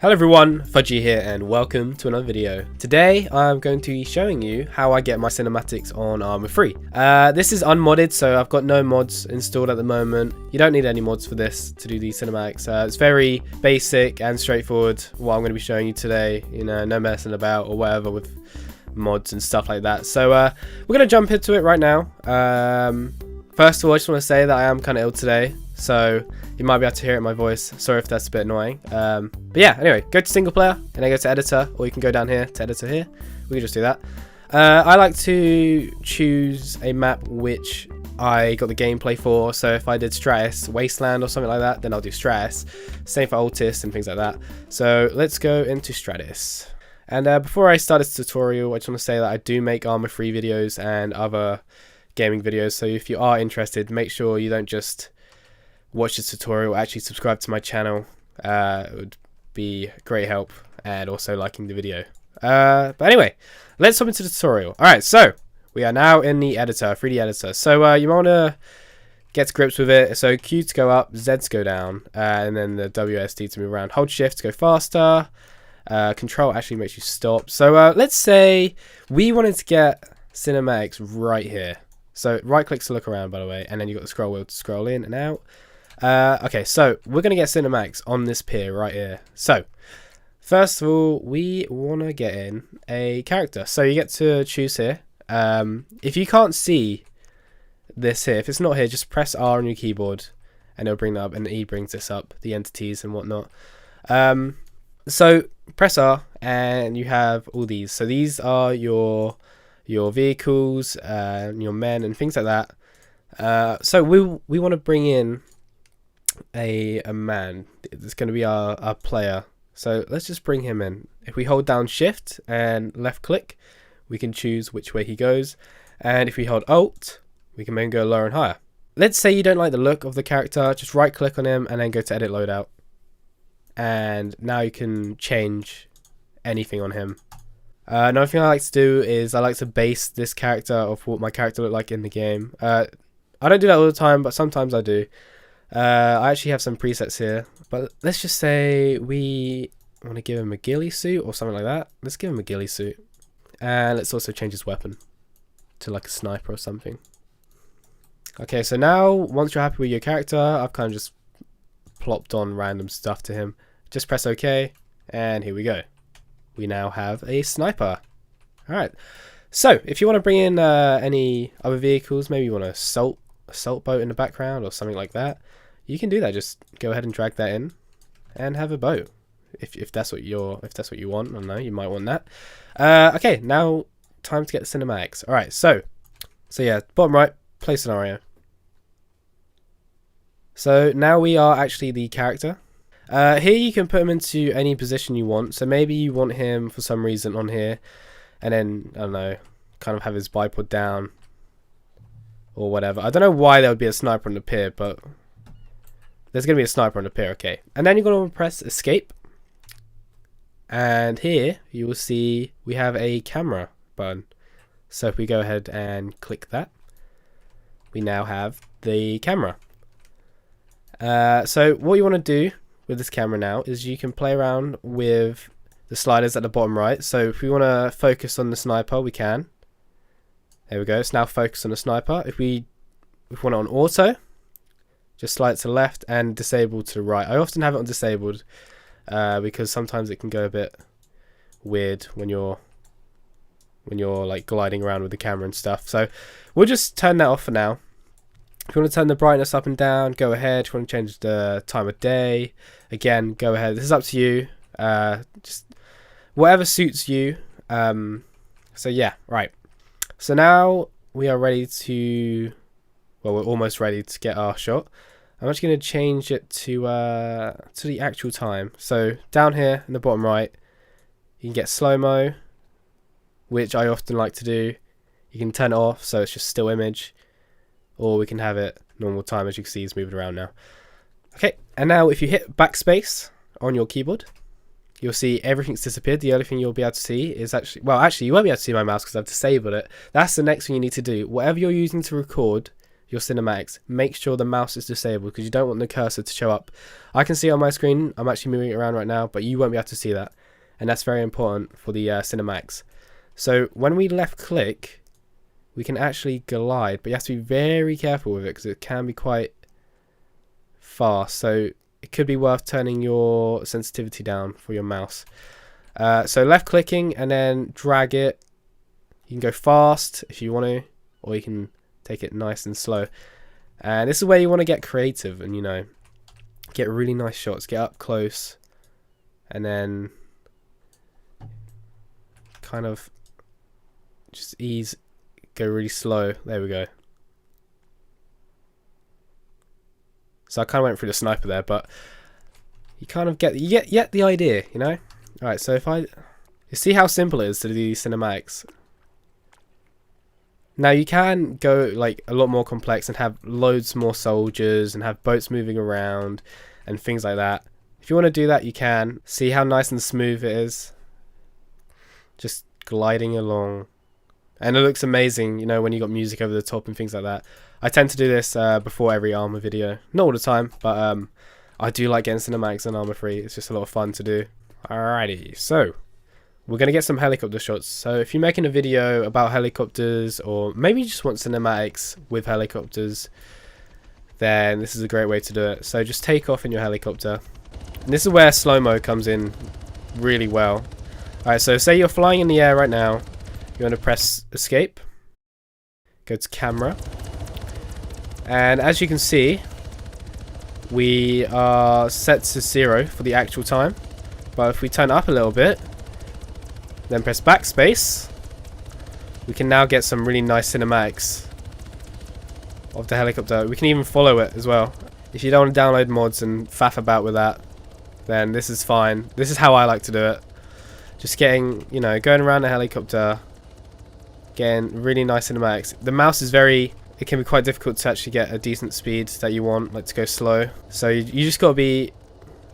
Hello everyone, Fudgy here and welcome to another video. Today I'm going to be showing you how I get my cinematics on Arma 3. This is unmodded, so I've got no mods installed at the moment. You don't need any mods for this to do these cinematics. It's very basic and straightforward what I'm going to be showing you today. You know, no messing about or whatever with mods and stuff like that. So we're going to jump into it right now. First of all, I just want to say that I am kind of ill today, so you might be able to hear it in my voice. Sorry if that's a bit annoying. But yeah, anyway, go to single player and then go to editor, or you can go down here to editor here. We can just do that. I like to choose a map which I got the gameplay for. So if I did Stratos, Wasteland or something like that, then I'll do Stratos. Same for Altis and things like that. So let's go into Stratos. And before I start this tutorial, I just want to say that I do make Arma 3 videos and other gaming videos. So if you are interested, make sure you don't just watch the tutorial, actually subscribe to my channel. It would be a great help, and also liking the video. But anyway, let's hop into the tutorial. Alright, so we are now in the editor, 3D editor. So you want to get to grips with it. So Q to go up, Z to go down, and then the WSD to move around. Hold shift to go faster. Control actually makes you stop. So let's say we wanted to get cinematics right here. So right click to look around, by the way, and then you've got the scroll wheel to scroll in and out. Okay, so we're going to get cinematics on this pier right here. So first of all, we want to get in a character. So you get to choose here. If you can't see this here, if it's not here, just press R on your keyboard and it'll bring that up, and E brings this up, the entities and whatnot. So press R and you have all these. So these are your vehicles, your men and things like that. So we want to bring in a man. It's going to be our player. So let's just bring him in. If we hold down shift and left click, we can choose which way he goes. And if we hold alt, we can then go lower and higher. Let's say you don't like the look of the character, just right click on him and then go to edit loadout. And now you can change anything on him. Another thing I like to do is I like to base this character off what my character looked like in the game. I don't do that all the time, but sometimes I do. I actually have some presets here, but let's just say we want to give him a ghillie suit or something like that. Let's give him a ghillie suit, and let's also change his weapon to like a sniper or something. Okay, so now once you're happy with your character, I've kind of just plopped on random stuff to him. Just press OK, and here we go. We now have a sniper. Alright, so if you want to bring in any other vehicles, maybe you want an assault boat in the background or something like that, you can do that. Just go ahead and drag that in and have a boat if that's what you want. I don't know, you might want that. Okay, now time to get the cinematics. Alright, so yeah, bottom right, play scenario. So now we are actually the character. Here you can put him into any position you want. So maybe you want him for some reason on here, and then, I don't know, kind of have his bipod down or whatever. I don't know why there would be a sniper on the pier, but there's going to be a sniper on the pier, okay. And then you're going to press escape. And here you will see we have a camera button. So if we go ahead and click that, we now have the camera. So what you want to do with this camera now is you can play around with the sliders at the bottom right. So if we want to focus on the sniper, we can. There we go, it's now focused on the sniper. If we want it on auto, just slide to the left and disable to the right. I often have it on disabled because sometimes it can go a bit weird when you're like gliding around with the camera and stuff. So we'll just turn that off for now. If you want to turn the brightness up and down, go ahead. If you want to change the time of day, again, go ahead. This is up to you. Just whatever suits you. So yeah, right. So now we are ready to, well, we're almost ready to get our shot. I'm actually going to change it to the actual time. So down here in the bottom right, you can get slow-mo, which I often like to do. You can turn it off so it's just still image, or we can have it normal time. As you can see, it's moving around now. Okay, and now if you hit backspace on your keyboard, you'll see everything's disappeared. The only thing you'll be able to see is actually, well, actually you won't be able to see my mouse because I've disabled it. That's the next thing you need to do. Whatever you're using to record your cinematics, make sure the mouse is disabled because you don't want the cursor to show up. I can see it on my screen, I'm actually moving it around right now, but you won't be able to see that. And that's very important for the cinematics. So when we left click, we can actually glide, but you have to be very careful with it because it can be quite fast. So it could be worth turning your sensitivity down for your mouse. So left clicking and then drag it. You can go fast if you want to, or you can take it nice and slow. And this is where you want to get creative and, you know, get really nice shots, get up close, and then kind of just go really slow. There we go. So I kind of went through the sniper there, but you kind of get the idea, you know. All right, so you see how simple it is to do these cinematics. Now you can go like a lot more complex and have loads more soldiers and have boats moving around and things like that. If you want to do that, you can. See how nice and smooth it is. Just gliding along. And it looks amazing, you know, when you got music over the top and things like that. I tend to do this before every Arma video. Not all the time, but I do like getting cinematics on Arma 3. It's just a lot of fun to do. Alrighty, so we're going to get some helicopter shots. So if you're making a video about helicopters, or maybe you just want cinematics with helicopters, then this is a great way to do it. So just take off in your helicopter. And this is where slow-mo comes in really well. Alright, so say you're flying in the air right now. You want to press escape. Go to camera. And as you can see, we are set to 0 for the actual time. But if we turn it up a little bit, then press backspace, we can now get some really nice cinematics of the helicopter. We can even follow it as well. If you don't want to download mods and faff about with that, then this is fine. This is how I like to do it. Just getting, you know, going around the helicopter, getting really nice cinematics. The mouse is it can be quite difficult to actually get a decent speed that you want, like to go slow. So you just got to be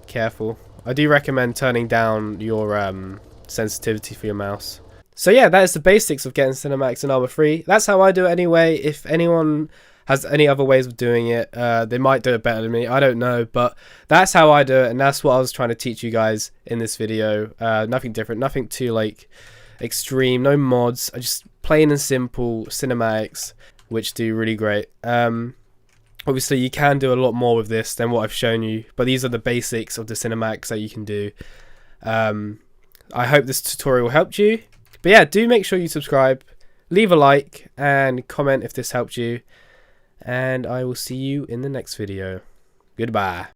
careful. I do recommend turning down your sensitivity for your mouse. So yeah, that is the basics of getting cinematics in Arma 3. That's how I do it anyway. If anyone has any other ways of doing it, they might do it better than me, I don't know, but that's how I do it, and that's what I was trying to teach you guys in this video. Nothing different, nothing too like extreme, no mods, just plain and simple cinematics which do really great. Obviously you can do a lot more with this than what I've shown you, but these are the basics of the cinematics that you can do. I hope this tutorial helped you, but yeah, do make sure you subscribe, leave a like and comment if this helped you, and I will see you in the next video. Goodbye.